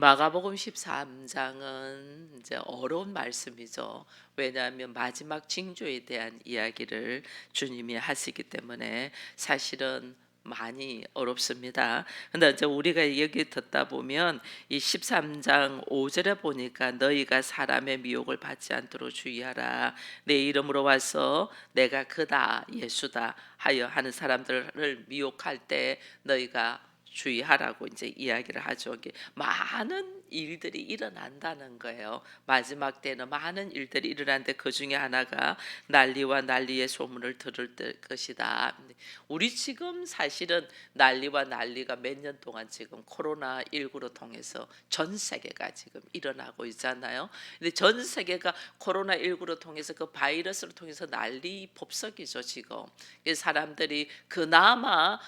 마가복음 13장은 이제 어려운 말씀이죠. 왜냐하면 마지막 징조에 대한 이야기를 주님이 하시기 때문에 사실은 많이 어렵습니다. 근데 이제 우리가 여기 듣다 보면 이 13장 5절에 보니까 너희가 사람의 미혹을 받지 않도록 주의하라. 내 이름으로 와서 내가 그다 예수다 하여 하는 사람들을 미혹할 때 너희가 주의하라고 이제 이야기를 하죠. 이게 많은 일들이 일어난다는 거예요. 마지막 때는 많은 일들이 일어나는데 그 중에 하나가 난리와 난리의 소문을 들을 것이다. 우리 지금 사실은 난리와 난리가 몇 년 동안 지금 코로나19로 통해서 전 세계가 지금 일어나고 있잖아요. 근데 전 세계가 코로나19로 통해서 그 바이러스를 통해서 난리 법석이죠 지금. 사람들이 그나마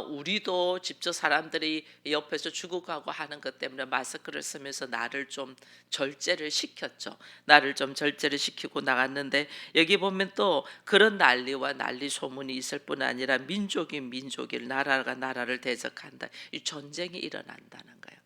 우리도 직접 사람들이 옆에서 죽어가고 하는 것 때문에 마스크를 쓰면서 나를 좀 절제를 시켰죠. 나를 좀 절제를 시키고 나갔는데 여기 보면 또 그런 난리와 난리 소문이 있을 뿐 아니라 민족이 민족을 나라가 나라를 대적한다. 이 전쟁이 일어난다는 거예요.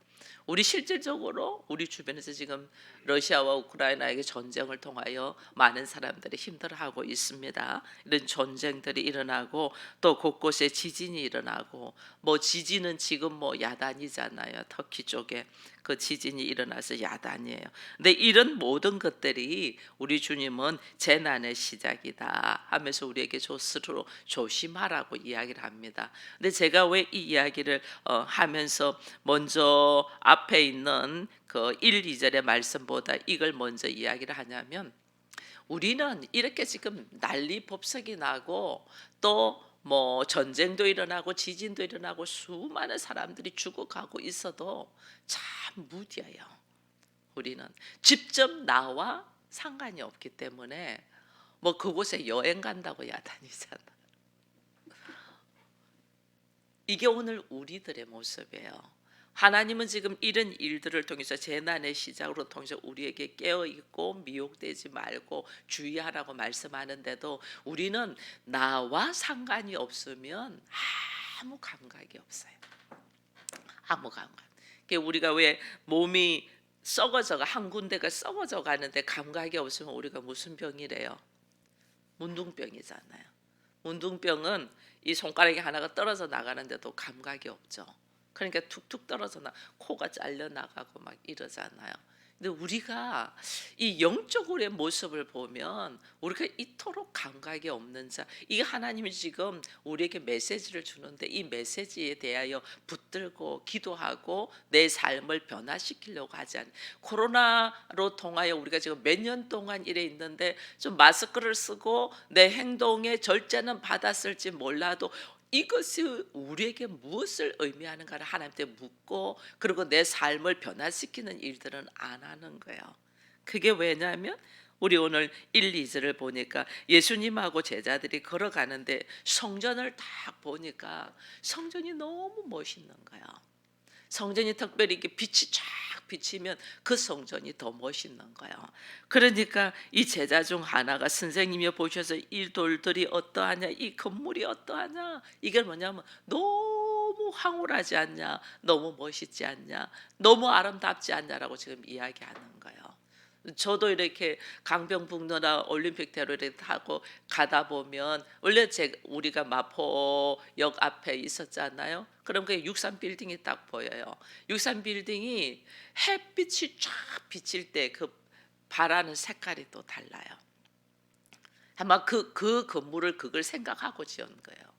우리 실질적으로 우리 주변에서 지금 러시아와 우크라이나에게 전쟁을 통하여 많은 사람들이 힘들어하고 있습니다. 이런 전쟁들이 일어나고 또 곳곳에 지진이 일어나고 뭐 지진은 지금 뭐 야단이잖아요. 터키 쪽에 그 지진이 일어나서 야단이에요. 근데 이런 모든 것들이 우리 주님은 재난의 시작이다 하면서 우리에게 스스로 조심하라고 이야기를 합니다. 근데 제가 왜 이 이야기를 하면서 먼저 앞에 있는 그 1, 2절의 말씀보다 이걸 먼저 이야기를 하냐면 우리는 이렇게 지금 난리 법석이 나고 또 뭐 전쟁도 일어나고 지진도 일어나고 수많은 사람들이 죽어가고 있어도 참 무디해요. 우리는 직접 나와 상관이 없기 때문에 뭐 그곳에 여행 간다고 야단이잖아. 이게 오늘 우리들의 모습이에요. 하나님은 지금 이런 일들을 통해서 재난의 시작으로 통해서 우리에게 깨어있고 미혹되지 말고 주의하라고 말씀하는데도 우리는 나와 상관이 없으면 아무 감각이 없어요. 아무 감각. 우리가 왜 몸이 썩어져가 한 군데가 썩어져 가는데 감각이 없으면 우리가 무슨 병이래요? 문둥병이잖아요. 문둥병은 이 손가락이 하나가 떨어져 나가는데도 감각이 없죠. 그러니까 툭툭 떨어져 코가 잘려 나가고 막 이러잖아요. 근데 우리가 이 영적으로의 모습을 보면 우리가 이토록 감각이 없는 자, 이 하나님이 지금 우리에게 메시지를 주는데 이 메시지에 대하여 붙들고 기도하고 내 삶을 변화시키려고 하지 않는, 코로나로 통하여 우리가 지금 몇 년 동안 이래 있는데 좀 마스크를 쓰고 내 행동에 절제는 받았을지 몰라도 이것이 우리에게 무엇을 의미하는가를 하나님께 묻고 그리고 내 삶을 변화시키는 일들은 안 하는 거예요. 그게 왜냐하면 우리 오늘 1, 2절을 보니까 예수님하고 제자들이 걸어가는데 성전을 딱 보니까 성전이 너무 멋있는 거예요. 성전이 특별히 이렇게 빛이 쫙 비치면 그 성전이 더 멋있는 거예요. 그러니까 이 제자 중 하나가 선생님이 보셔서 이 돌들이 어떠하냐, 이 건물이 어떠하냐, 이게 뭐냐면 너무 황홀하지 않냐, 너무 멋있지 않냐, 너무 아름답지 않냐라고 지금 이야기하는 거예요. 저도 이렇게 강변북로나 올림픽대로를 타고 가다 보면 원래 우리가 마포역 앞에 있었잖아요. 그럼 그 63 빌딩이 딱 보여요. 63 빌딩이 햇빛이 쫙 비칠 때 그 바라는 색깔이 또 달라요. 아마 그 건물을 그걸 생각하고 지은 거예요.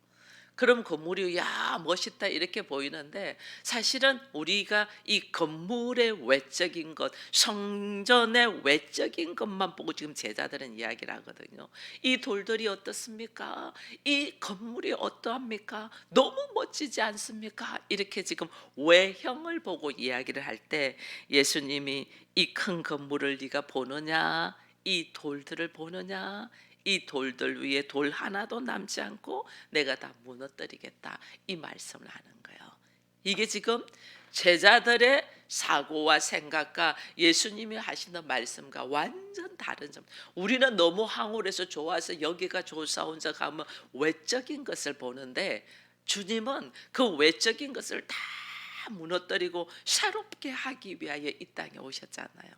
그럼 건물이 야 멋있다 이렇게 보이는데 사실은 우리가 이 건물의 외적인 것, 성전의 외적인 것만 보고 지금 제자들은 이야기를 하거든요. 이 돌들이 어떻습니까? 이 건물이 어떠합니까? 너무 멋지지 않습니까? 이렇게 지금 외형을 보고 이야기를 할 때 예수님이 이 큰 건물을 네가 보느냐? 이 돌들을 보느냐? 이 돌들 위에 돌 하나도 남지 않고 내가 다 무너뜨리겠다, 이 말씀을 하는 거예요. 이게 지금 제자들의 사고와 생각과 예수님이 하시는 말씀과 완전 다른 점. 우리는 너무 황홀해서 좋아서 여기가 좋사온자 가면 외적인 것을 보는데 주님은 그 외적인 것을 다 무너뜨리고 새롭게 하기 위하여 이 땅에 오셨잖아요.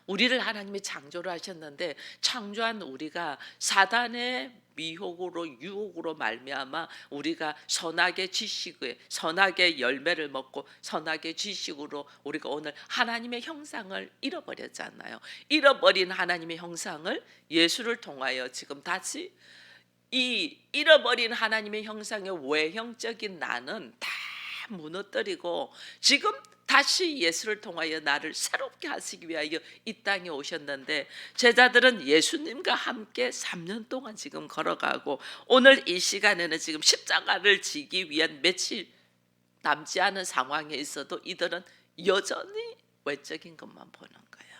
우리를 하나님이 창조를 하셨는데 창조한 우리가 사단의 미혹으로 유혹으로 말미암아 우리가 선악의 지식에 선악의 열매를 먹고 선악의 지식으로 우리가 오늘 하나님의 형상을 잃어버렸잖아요. 잃어버린 하나님의 형상을 예수를 통하여 지금 다시 이 잃어버린 하나님의 형상의 외형적인 나는 다 무너뜨리고 지금 다시 예수를 통하여 나를 새롭게 하시기 위하여 이 땅에 오셨는데 제자들은 예수님과 함께 3년 동안 지금 걸어가고 오늘 이 시간에는 지금 십자가를 지기 위한 며칠 남지 않은 상황에 있어도 이들은 여전히 외적인 것만 보는 거예요.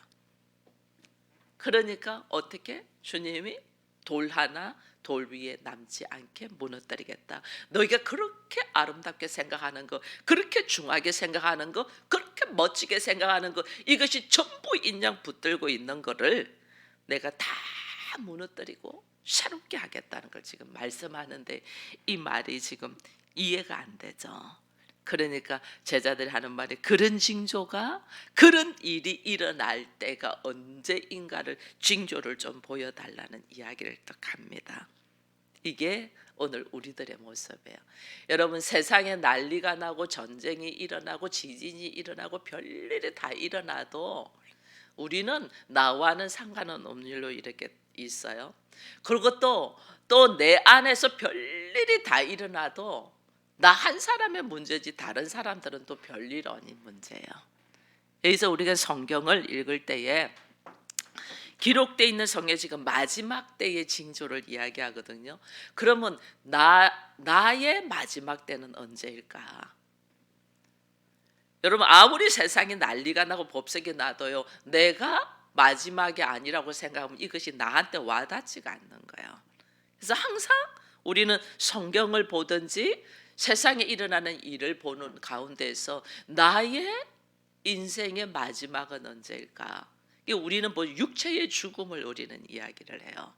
그러니까 어떻게 주님이 돌 하나 돌 위에 남지 않게 무너뜨리겠다. 너희가 그렇게 아름답게 생각하는 거, 그렇게 중하게 생각하는 거, 그렇게 멋지게 생각하는 거, 이것이 전부 인양 붙들고 있는 거를 내가 다 무너뜨리고 새롭게 하겠다는 걸 지금 말씀하는데 이 말이 지금 이해가 안 되죠. 그러니까 제자들이 하는 말이 그런 징조가 그런 일이 일어날 때가 언제인가를 징조를 좀 보여달라는 이야기를 또 합니다. 이게 오늘 우리들의 모습이에요. 여러분 세상에 난리가 나고 전쟁이 일어나고 지진이 일어나고 별일이 다 일어나도 우리는 나와는 상관은 없는 일로 이렇게 있어요. 그리고 또 내 안에서 별일이 다 일어나도 나 한 사람의 문제지 다른 사람들은 또 별일 아닌 문제예요. 여기서 우리가 성경을 읽을 때에 기록되어 있는 성경에 지금 마지막 때의 징조를 이야기하거든요. 그러면 나의 마지막 때는 언제일까? 여러분 아무리 세상에 난리가 나고 법석이 나도요 내가 마지막이 아니라고 생각하면 이것이 나한테 와닿지가 않는 거예요. 그래서 항상 우리는 성경을 보든지 세상에 일어나는 일을 보는 가운데서 나의 인생의 마지막은 언제일까? 우리는 뭐 육체의 죽음을 우리는 이야기를 해요.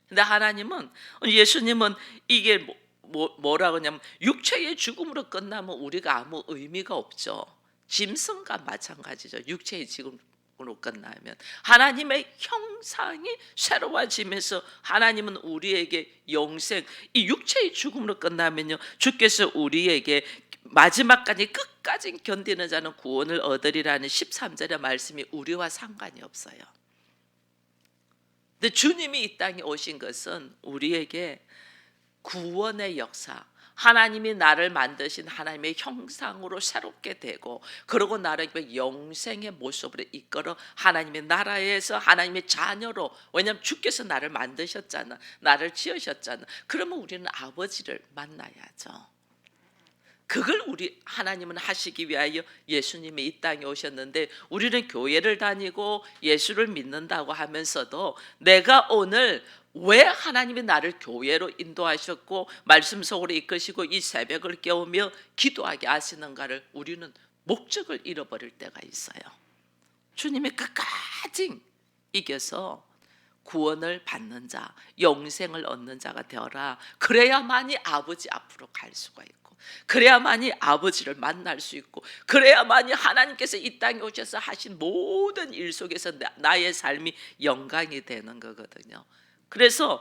근데 하나님은 예수님은 이게 뭐라고 하냐면 육체의 죽음으로 끝나면 우리가 아무 의미가 없죠. 짐승과 마찬가지죠. 육체의 죽음으로 끝나면 하나님의 형상이 새로워지면서 하나님은 우리에게 영생, 이 육체의 죽음으로 끝나면요 주께서 우리에게 마지막까지 끝까지 견디는 자는 구원을 얻으리라는 13절의 말씀이 우리와 상관이 없어요. 근데 주님이 이 땅에 오신 것은 우리에게 구원의 역사, 하나님이 나를 만드신 하나님의 형상으로 새롭게 되고 그러고 나를 영생의 모습으로 이끌어 하나님의 나라에서 하나님의 자녀로, 왜냐하면 주께서 나를 만드셨잖아, 나를 지으셨잖아. 그러면 우리는 아버지를 만나야죠. 그걸 우리 하나님은 하시기 위하여 예수님이 이 땅에 오셨는데 우리는 교회를 다니고 예수를 믿는다고 하면서도 내가 오늘 왜 하나님이 나를 교회로 인도하셨고 말씀 속으로 이끄시고 이 새벽을 깨우며 기도하게 하시는가를 우리는 목적을 잃어버릴 때가 있어요. 주님이 끝까지 이겨서 구원을 받는 자, 영생을 얻는 자가 되어라. 그래야만이 아버지 앞으로 갈 수가 있고, 그래야만이 아버지를 만날 수 있고, 그래야만이 하나님께서 이 땅에 오셔서 하신 모든 일 속에서 나의 삶이 영광이 되는 거거든요. 그래서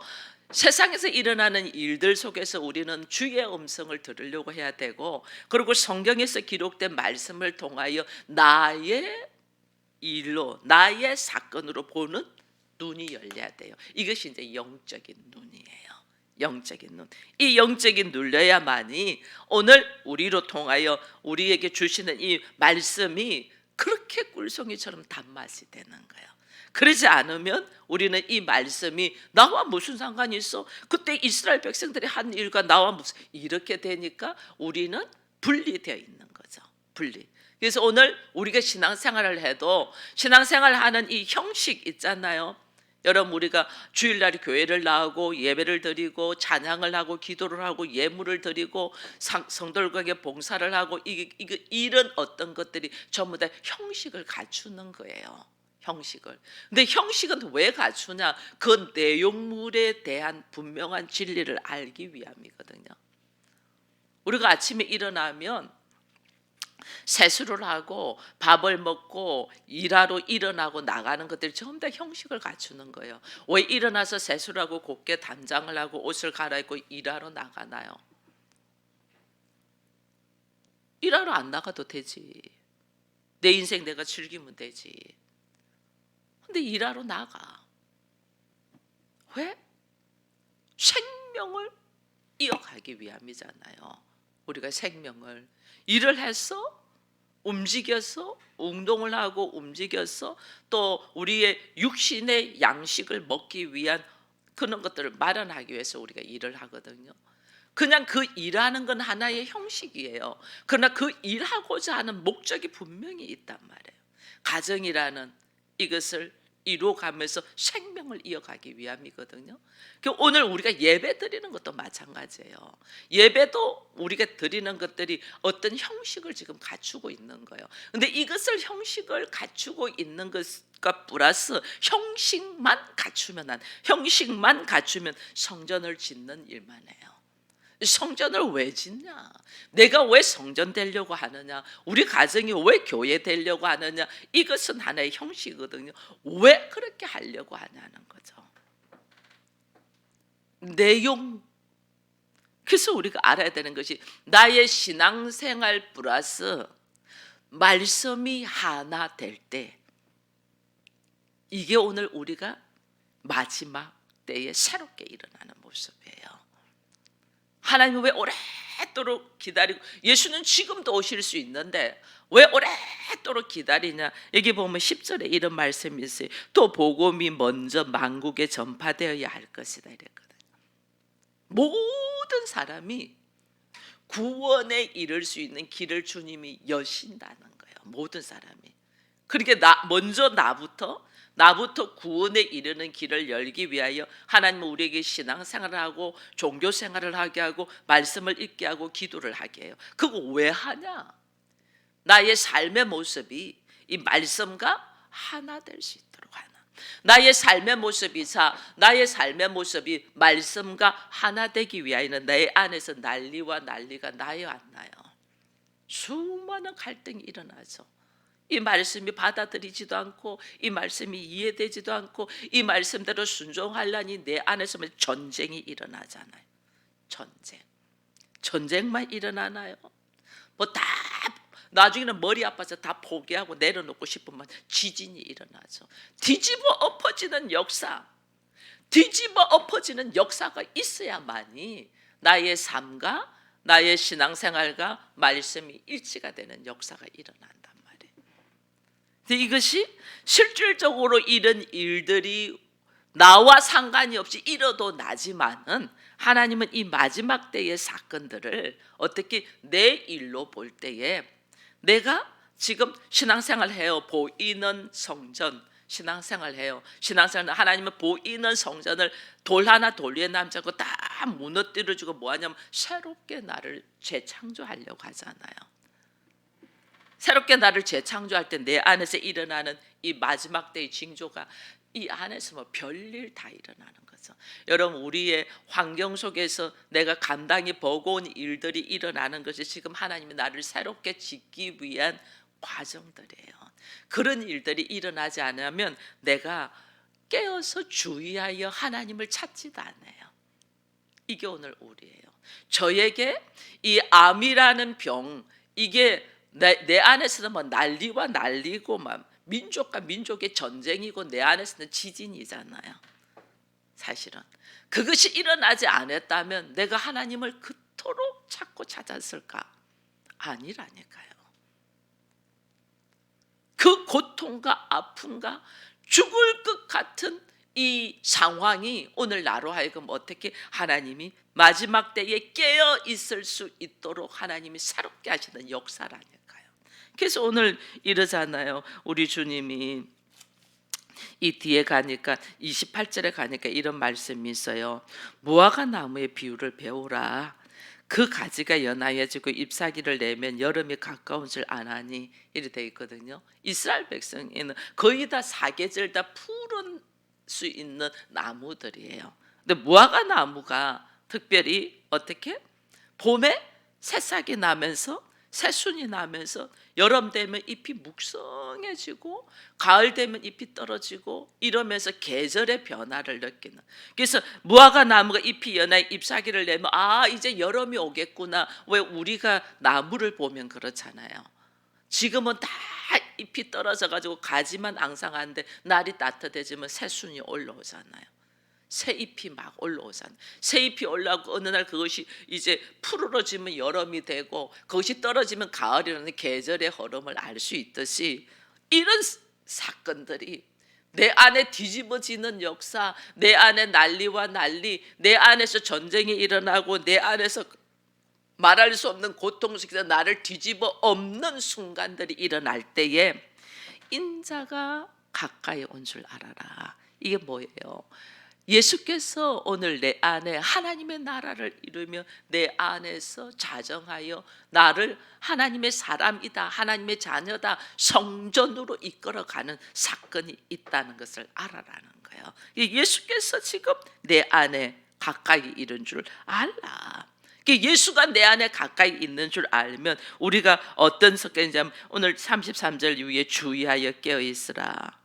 세상에서 일어나는 일들 속에서 우리는 주의 음성을 들으려고 해야 되고, 그리고 성경에서 기록된 말씀을 통하여 나의 일로, 나의 사건으로 보는 눈이 열려야 돼요. 이것이 이제 영적인 눈이에요. 영적인 눈. 이 영적인 눌려야만이 오늘 우리로 통하여 우리에게 주시는 이 말씀이 그렇게 꿀송이처럼 단맛이 되는 거예요. 그러지 않으면 우리는 이 말씀이 나와 무슨 상관이 있어? 그때 이스라엘 백성들이 한 일과 나와 무슨, 이렇게 되니까 우리는 분리되어 있는 거죠. 분리. 그래서 오늘 우리가 신앙생활을 해도 신앙생활하는 이 형식 있잖아요. 여러분 우리가 주일날 교회를 나오고 예배를 드리고 찬양을 하고 기도를 하고 예물을 드리고 성도들에게 봉사를 하고 이런 어떤 것들이 전부 다 형식을 갖추는 거예요. 형식을. 근데 형식은 왜 갖추냐? 그 내용물에 대한 분명한 진리를 알기 위함이거든요. 우리가 아침에 일어나면 세수를 하고 밥을 먹고 일하러 일어나고 나가는 것들이 전부 다 형식을 갖추는 거예요. 왜 일어나서 세수를 하고 곱게 단장을 하고 옷을 갈아입고 일하러 나가나요? 일하러 안 나가도 되지. 내 인생 내가 즐기면 되지. 근데 일하러 나가. 왜? 생명을 이어가기 위함이잖아요. 우리가 생명을 일을 해서 움직여서 운동을 하고 움직여서 또 우리의 육신의 양식을 먹기 위한 그런 것들을 마련하기 위해서 우리가 일을 하거든요. 그냥 그 일하는 건 하나의 형식이에요. 그러나 그 일하고자 하는 목적이 분명히 있단 말이에요. 가정이라는 이것을 이루어가면서 생명을 이어가기 위함이거든요. 오늘 우리가 예배 드리는 것도 마찬가지예요. 예배도 우리가 드리는 것들이 어떤 형식을 지금 갖추고 있는 거예요. 근데 이것을 형식을 갖추고 있는 것과 플러스 형식만 갖추면 성전을 짓는 일만 해요. 성전을 왜 짓냐? 내가 왜 성전 되려고 하느냐? 우리 가정이 왜 교회 되려고 하느냐? 이것은 하나의 형식이거든요. 왜 그렇게 하려고 하냐는 거죠. 내용. 그래서 우리가 알아야 되는 것이 나의 신앙생활 플러스 말씀이 하나 될 때, 이게 오늘 우리가 마지막 때에 새롭게 일어나는 모습이에요. 하나님은 왜 오랫도록 기다리고, 예수는 지금도 오실 수 있는데 왜 오랫도록 기다리냐? 여기 보면 10절에 이런 말씀이 있어요. 또 복음이 먼저 만국에 전파되어야 할 것이다 이랬거든요. 모든 사람이 구원에 이를 수 있는 길을 주님이 여신다는 거예요. 모든 사람이. 그러니까 먼저 나부터 구원에 이르는 길을 열기 위하여 하나님은 우리에게 신앙생활을 하고 종교생활을 하게 하고 말씀을 읽게 하고 기도를 하게 해요. 그거 왜 하냐? 나의 삶의 모습이 이 말씀과 하나 될 수 있도록 하나. 나의 삶의 모습이 말씀과 하나 되기 위하여는 내 안에서 난리가 나요, 안 나요? 수많은 갈등이 일어나죠. 이 말씀이 받아들이지도 않고 이 말씀이 이해되지도 않고 이 말씀대로 순종하려니 내 안에서 전쟁이 일어나잖아요. 전쟁만 일어나나요? 뭐 다 나중에는 머리 아파서 다 포기하고 내려놓고 싶으면 지진이 일어나죠. 뒤집어 엎어지는 역사가 있어야만이 나의 삶과 나의 신앙생활과 말씀이 일치가 되는 역사가 일어난단 말이에요. 이것이 실질적으로 이런 일들이 나와 상관이 없이 일어도 나지만은 하나님은 이 마지막 때의 사건들을 어떻게 내 일로 볼 때에 내가 지금 신앙생활 해요. 보이는 성전 신앙생활 해요. 신앙생활 하나님은 보이는 성전을 돌 하나 돌 위에 남지 않고 다 무너뜨려주고 뭐하냐면 새롭게 나를 재창조하려고 하잖아요. 새롭게 나를 재창조할 때 내 안에서 일어나는 이 마지막 때의 징조가 이 안에서 뭐 별일 다 일어나는 거죠. 여러분, 우리의 환경 속에서 내가 감당이 버거운 일들이 일어나는 것이 지금 하나님이 나를 새롭게 짓기 위한 과정들이에요. 그런 일들이 일어나지 않으면 내가 깨어서 주의하여 하나님을 찾지도 않아요. 이게 오늘 우리예요. 저에게 이 암이라는 병, 이게 내 안에서는 뭐 난리와 난리고 막 민족과 민족의 전쟁이고 내 안에서는 지진이잖아요. 사실은 그것이 일어나지 않았다면 내가 하나님을 그토록 찾고 찾았을까? 아니라니까요. 그 고통과 아픔과 죽을 것 같은 이 상황이 오늘 나로 하여금 어떻게 하나님이 마지막 때에 깨어 있을 수 있도록 하나님이 새롭게 하시는 역사라니까요. 그래서 오늘 이러잖아요. 우리 주님이 이 뒤에 가니까 28절에 가니까 이런 말씀이 있어요. 무화과 나무의 비유를 배우라. 그 가지가 연하여지고 잎사귀를 내면 여름이 가까운 줄 아나니, 이렇게 되어 있거든요. 이스라엘 백성에는 거의 다 사계절 다 푸른 수 있는 나무들이에요. 근데 무화과 나무가 특별히 어떻게 봄에 새싹이 나면서 새순이 나면서 여름 되면 잎이 묵성해지고 가을 되면 잎이 떨어지고 이러면서 계절의 변화를 느끼는. 그래서 무화과 나무가 잎이 연하게 잎사귀를 내면 이제 여름이 오겠구나. 왜 우리가 나무를 보면 그렇잖아요. 지금은 다 잎이 떨어져 가지고 가지만 앙상한데 날이 따뜻해지면 새순이 올라오잖아요. 새 잎이 막 올라오잖아요. 새 잎이 올라오고 어느 날 그것이 이제 푸르러지면 여름이 되고 그것이 떨어지면 가을이라는 계절의 흐름을 알 수 있듯이 이런 사건들이 내 안에 뒤집어지는 역사, 내 안에 난리와 난리, 내 안에서 전쟁이 일어나고 내 안에서 말할 수 없는 고통 속에서 나를 뒤집어 엎는 순간들이 일어날 때에 인자가 가까이 온 줄 알아라. 이게 뭐예요? 예수께서 오늘 내 안에 하나님의 나라를 이루며 내 안에서 자정하여 나를 하나님의 사람이다, 하나님의 자녀다, 성전으로 이끌어가는 사건이 있다는 것을 알아라는 거예요. 예수께서 지금 내 안에 가까이 이른 줄 알라. 예수가 내 안에 가까이 있는 줄 알면 우리가 어떤 성격이냐면 오늘 33절 이후에 주의하여 깨어있으라.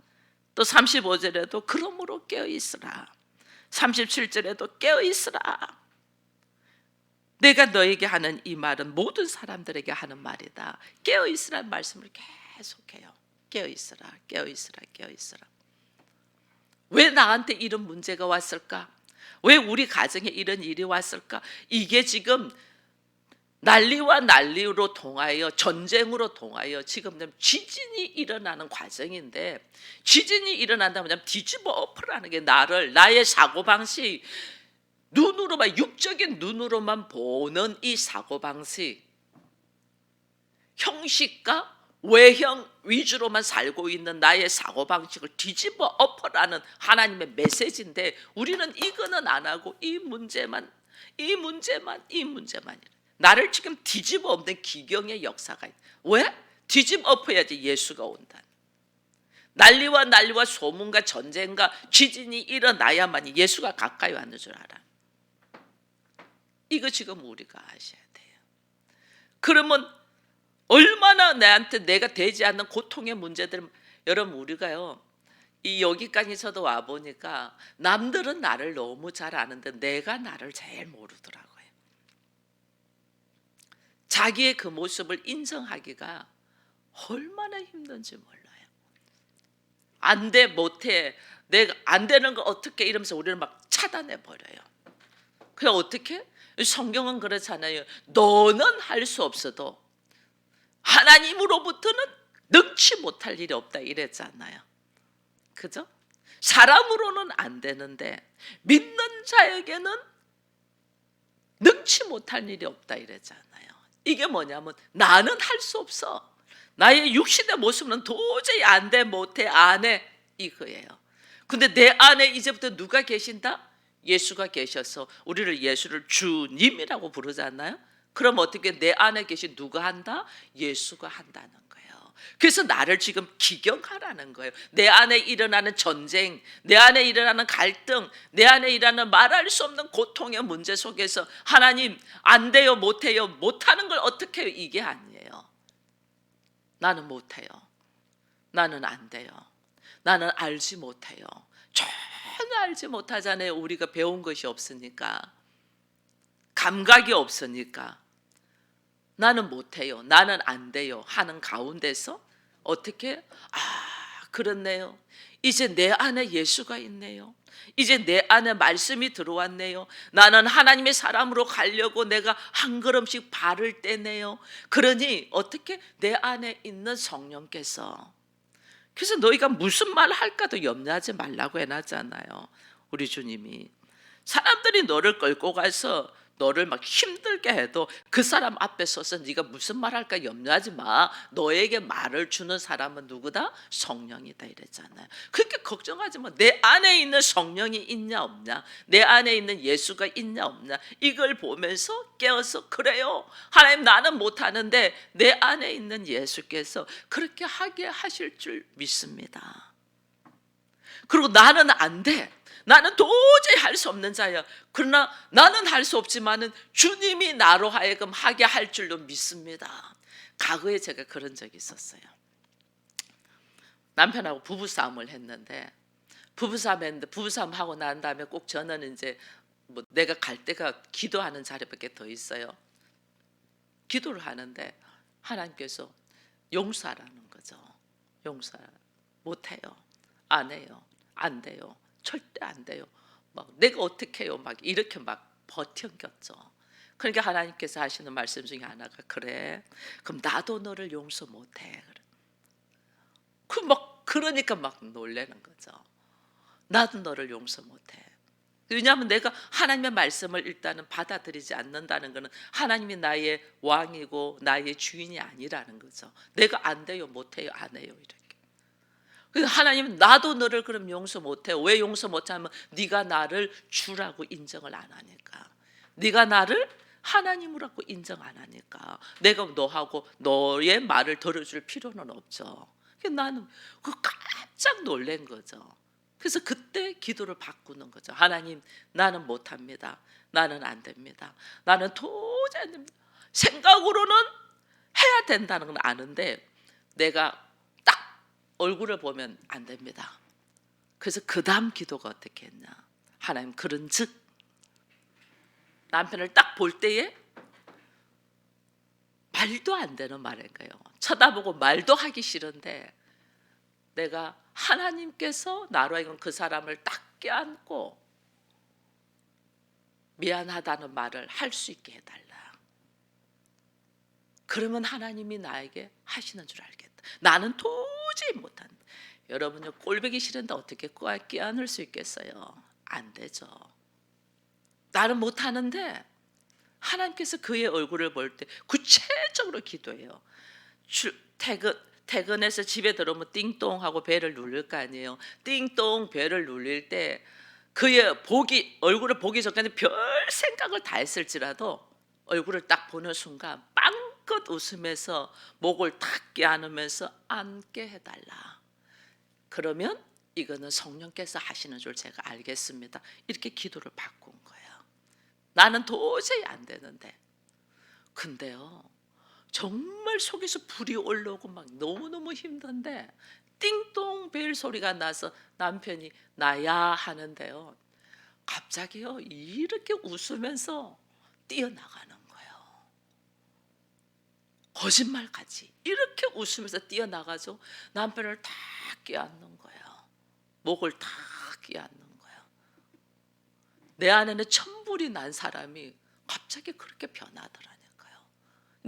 또 35절에도 그러므로 깨어있으라. 37절에도 깨어있으라. 내가 너에게 하는 이 말은 모든 사람들에게 하는 말이다. 깨어있으라는 말씀을 계속해요. 깨어있으라, 깨어있으라, 깨어있으라. 왜 나한테 이런 문제가 왔을까? 왜 우리 가정에 이런 일이 왔을까? 이게 지금 난리와 난리로 통하여 전쟁으로 통하여 지금 지진이 일어나는 과정인데, 지진이 일어난다면 뒤집어 엎으라는 게 나의 사고방식, 눈으로만, 육적인 눈으로만 보는 이 사고방식, 형식과 외형 위주로만 살고 있는 나의 사고방식을 뒤집어 엎으라는 하나님의 메시지인데, 우리는 이거는 안 하고 이 문제만 나를 지금 뒤집어 엎는 기경의 역사가 있다. 왜? 뒤집어 엎어야지 예수가 온다. 난리와 소문과 전쟁과 지진이 일어나야만 예수가 가까이 왔는 줄 알아. 이거 지금 우리가 아셔야 돼요. 그러면 얼마나 내가 되지 않는 고통의 문제들, 여러분 우리가요, 이 여기까지 와 보니까 남들은 나를 너무 잘 아는데 내가 나를 제일 모르더라고요. 자기의 그 모습을 인정하기가 얼마나 힘든지 몰라요. 안 돼, 못해, 내가 안 되는 거 어떻게, 이러면서 우리를 막 차단해 버려요. 그냥 어떻게? 성경은 그렇잖아요. 너는 할 수 없어도 하나님으로부터는 능치 못할 일이 없다 이랬잖아요. 그죠? 사람으로는 안 되는데 믿는 자에게는 능치 못할 일이 없다 이랬잖아요. 이게 뭐냐면 나는 할 수 없어. 나의 육신의 모습은 도저히 안 돼, 못해, 안 해, 이거예요. 근데 내 안에 이제부터 누가 계신다? 예수가 계셔서 우리를 예수를 주님이라고 부르잖아요. 그럼 어떻게 내 안에 계신 누가 한다? 예수가 한다는 거예요. 그래서 나를 지금 기경하라는 거예요. 내 안에 일어나는 전쟁, 내 안에 일어나는 갈등, 내 안에 일어나는 말할 수 없는 고통의 문제 속에서 하나님 안 돼요, 못해요, 못하는 걸 어떻게 해요? 이게 아니에요. 나는 못해요. 나는 안 돼요. 나는 알지 못해요. 전혀 알지 못하잖아요. 우리가 배운 것이 없으니까, 감각이 없으니까. 나는 못해요, 나는 안 돼요 하는 가운데서 어떻게? 그렇네요. 이제 내 안에 예수가 있네요. 이제 내 안에 말씀이 들어왔네요. 나는 하나님의 사람으로 가려고 내가 한 걸음씩 발을 떼네요. 그러니 어떻게? 내 안에 있는 성령께서, 그래서 너희가 무슨 말 할까도 염려하지 말라고 해놨잖아요. 우리 주님이. 사람들이 너를 끌고 가서 너를 막 힘들게 해도 그 사람 앞에 서서 네가 무슨 말 할까 염려하지 마. 너에게 말을 주는 사람은 누구다? 성령이다 이랬잖아요. 그렇게 걱정하지 마. 내 안에 있는 성령이 있냐 없냐, 내 안에 있는 예수가 있냐 없냐, 이걸 보면서 깨어서, 그래요, 하나님 나는 못하는데 내 안에 있는 예수께서 그렇게 하게 하실 줄 믿습니다. 그리고 나는 안 돼, 나는 도저히 할 수 없는 자야. 그러나 나는 할 수 없지만은 주님이 나로 하여금 하게 할 줄로 믿습니다. 과거에 제가 그런 적이 있었어요. 남편하고 부부싸움을 했는데 부부싸움 하고 난 다음에 꼭 저는 이제 뭐 내가 갈 때가 기도하는 자리밖에 더 있어요. 기도를 하는데 하나님께서 용서하라는 거죠. 용서 못해요. 안 해요. 안 돼요. 절대 안 돼요. 막 내가 어떻게 해요. 막 이렇게 막 버텨겼죠. 그러니까 하나님께서 하시는 말씀 중에 하나가 그래. 그럼 나도 너를 용서 못해. 그러니까 막 놀라는 거죠. 나도 너를 용서 못해. 왜냐하면 내가 하나님의 말씀을 일단은 받아들이지 않는다는 것은 하나님이 나의 왕이고 나의 주인이 아니라는 거죠. 내가 안 돼요, 못해요, 안 해요 이렇게. 그래서 하나님은 나도 너를 그럼 용서 못해요. 왜 용서 못하면 네가 나를 주라고 인정을 안 하니까. 네가 나를 하나님으로라고 인정 안 하니까 내가 너하고 너의 말을 들어줄 필요는 없죠. 그래서 나는 깜짝 놀란 거죠. 그래서 그때 기도를 바꾸는 거죠. 하나님, 나는 못합니다. 나는 안 됩니다. 나는 도저히 안 됩니다. 생각으로는 해야 된다는 건 아는데 내가 딱 얼굴을 보면 안 됩니다. 그래서 그 다음 기도가 어떻게 했냐. 하나님, 그런즉 남편을 딱 볼 때에 말도 안 되는 말인 거예요. 쳐다보고 말도 하기 싫은데 내가 하나님께서 나로 하여금 그 사람을 딱 껴안고 미안하다는 말을 할 수 있게 해달라. 그러면 하나님이 나에게 하시는 줄 알겠다. 나는 도저히 못한다. 여러분요, 꼴보기 싫은데 어떻게 껴안을 수 있겠어요? 안 되죠. 나는 못하는데 하나님께서 그의 얼굴을 볼 때 구체적으로 기도해요. 퇴근해서 집에 들어오면 띵동 하고 벨을 누를 거 아니에요. 띵동 벨을 눌릴 때 그의 얼굴을 보기 전까지 별 생각을 다 했을지라도 얼굴을 딱 보는 순간 빵긋 웃으면서 목을 탁 껴안으면서 앉게 해달라. 그러면 이거는 성령께서 하시는 줄 제가 알겠습니다. 이렇게 기도를 바꾼 거예요. 나는 도저히 안 되는데. 근데요, 정말 속에서 불이 올라오고 막 너무너무 힘든데 띵동 벨 소리가 나서 남편이 나야 하는데요, 갑자기요 이렇게 웃으면서 뛰어나가는 거예요. 거짓말같이 이렇게 웃으면서 뛰어나가죠. 남편을 다 껴안는 거예요. 목을 다 껴안는 거예요. 내 안에는 천불이 난 사람이 갑자기 그렇게 변하더라니까요.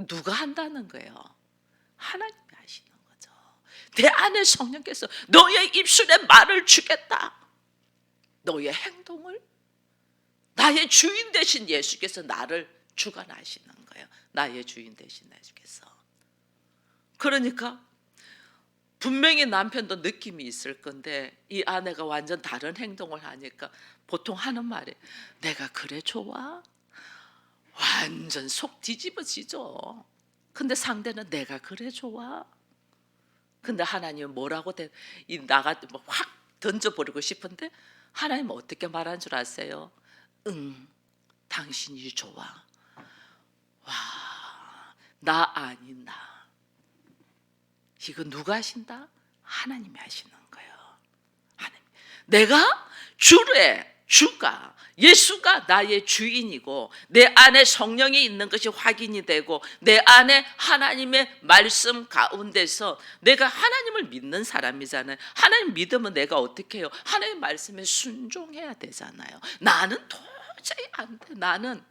누가 한다는 거예요? 하나님이 하시는 거죠. 내 안에 성령께서 너의 입술에 말을 주겠다. 너의 행동을 나의 주인 되신 예수께서 나를 주관하시는 거예요. 나의 주인 되신 예수께서. 그러니까 분명히 남편도 느낌이 있을 건데 이 아내가 완전 다른 행동을 하니까 보통 하는 말이 내가 그래 좋아? 완전 속 뒤집어지죠. 근데 상대는 내가 그래 좋아? 근데 하나님은 뭐라고 확 던져버리고 싶은데 하나님은 어떻게 말한 줄 아세요? 응, 당신이 좋아. 와, 나 아닌 나. 이거 누가 하신다? 하나님이 하시는 거예요. 하나님. 내가 주가 예수가 나의 주인이고 내 안에 성령이 있는 것이 확인이 되고 내 안에 하나님의 말씀 가운데서 내가 하나님을 믿는 사람이잖아요. 하나님 믿으면 내가 어떻게 해요? 하나님의 말씀에 순종해야 되잖아요. 나는 도저히 안 돼. 나는.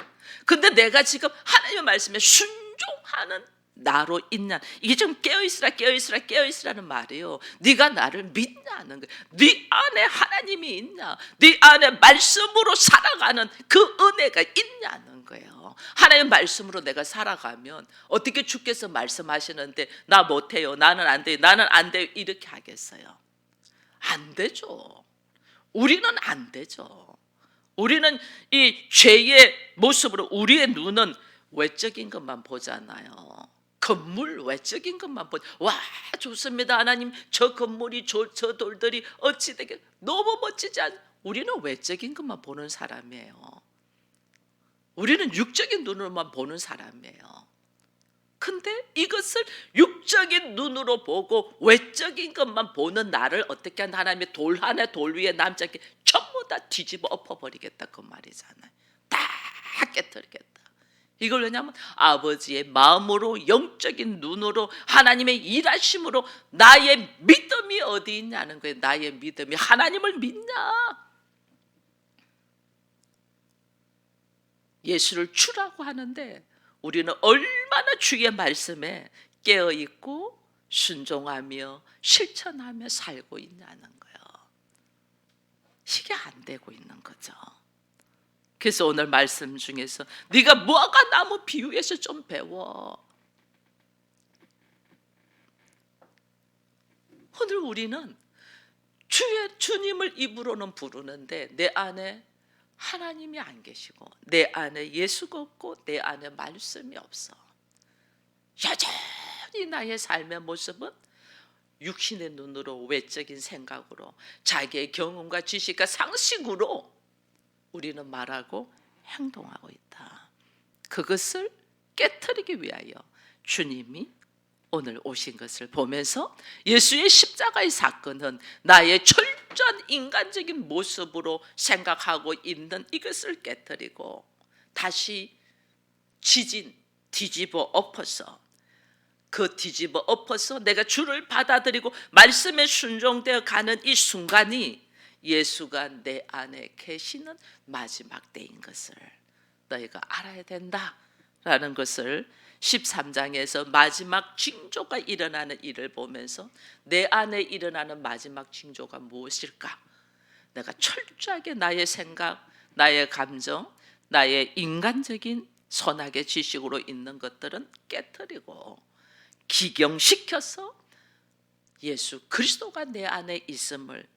근데 내가 지금 하나님의 말씀에 순종하는 나로 있냐, 이게 좀 깨어있으라는 말이에요. 네가 나를 믿냐는 거예요. 네 안에 하나님이 있냐, 네 안에 말씀으로 살아가는 그 은혜가 있냐는 거예요. 하나님의 말씀으로 내가 살아가면 어떻게 주께서 말씀하시는데 나 못해요, 나는 안 돼요, 나는 안 돼요 이렇게 하겠어요? 안 되죠. 우리는 안 되죠. 우리는 이 죄의 모습으로 우리의 눈은 외적인 것만 보잖아요. 건물 외적인 것만 보죠. 와, 좋습니다 하나님, 저 건물이 저 돌들이 어찌 되게 너무 멋지지 않? 우리는 외적인 것만 보는 사람이에요. 우리는 육적인 눈으로만 보는 사람이에요. 근데 이것을 육적인 눈으로 보고 외적인 것만 보는 나를 어떻게 한 하나님의 돌 하나 돌 위에 남지 않게 전부 다 뒤집어 엎어버리겠다 그 말이잖아요. 다 깨뜨리겠다. 이걸 왜냐하면 아버지의 마음으로 영적인 눈으로 하나님의 일하심으로 나의 믿음이 어디 있냐는 거예요. 나의 믿음이 하나님을 믿냐? 예수를 주라고 하는데 우리는 얼마나 주의 말씀에 깨어있고 순종하며 실천하며 살고 있냐는 거예요. 이게 안 되고 있는 거죠. 그래서 오늘 말씀 중에서 네가 무화과 나무 비유에서 좀 배워. 오늘 우리는 주님을 입으로는 부르는데 내 안에 하나님이 안 계시고 내 안에 예수가 없고 내 안에 말씀이 없어. 여전히 나의 삶의 모습은 육신의 눈으로 외적인 생각으로 자기의 경험과 지식과 상식으로 우리는 말하고 행동하고 있다. 그것을 깨트리기 위하여 주님이 오늘 오신 것을 보면서 예수의 십자가의 사건은 나의 철저한 인간적인 모습으로 생각하고 있는 이것을 깨뜨리고 다시 뒤집어 엎어서 그 뒤집어 엎어서 내가 주를 받아들이고 말씀에 순종되어 가는 이 순간이 예수가 내 안에 계시는 마지막 때인 것을 너희가 알아야 된다라는 것을 13장에서 마지막 징조가 일어나는 일을 보면서 내 안에 일어나는 마지막 징조가 무엇일까? 내가 철저하게 나의 생각, 나의 감정, 나의 인간적인 선악의 지식으로 있는 것들은 깨뜨리고 기경시켜서 예수 그리스도가 내 안에 있음을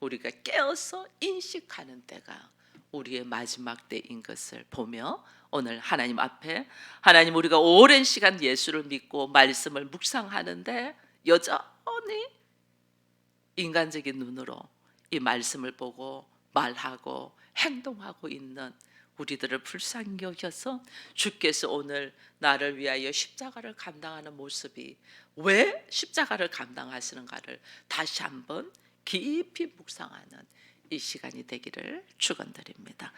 우리가 깨어서 인식하는 때가 우리의 마지막 때인 것을 보며 오늘 하나님 앞에 하나님 우리가 오랜 시간 예수를 믿고 말씀을 묵상하는데 여전히 인간적인 눈으로 이 말씀을 보고 말하고 행동하고 있는 우리들을 불쌍히 여겨서 주께서 오늘 나를 위하여 십자가를 감당하는 모습이 왜 십자가를 감당하시는가를 다시 한번 깊이 묵상하는 이 시간이 되기를 축원드립니다.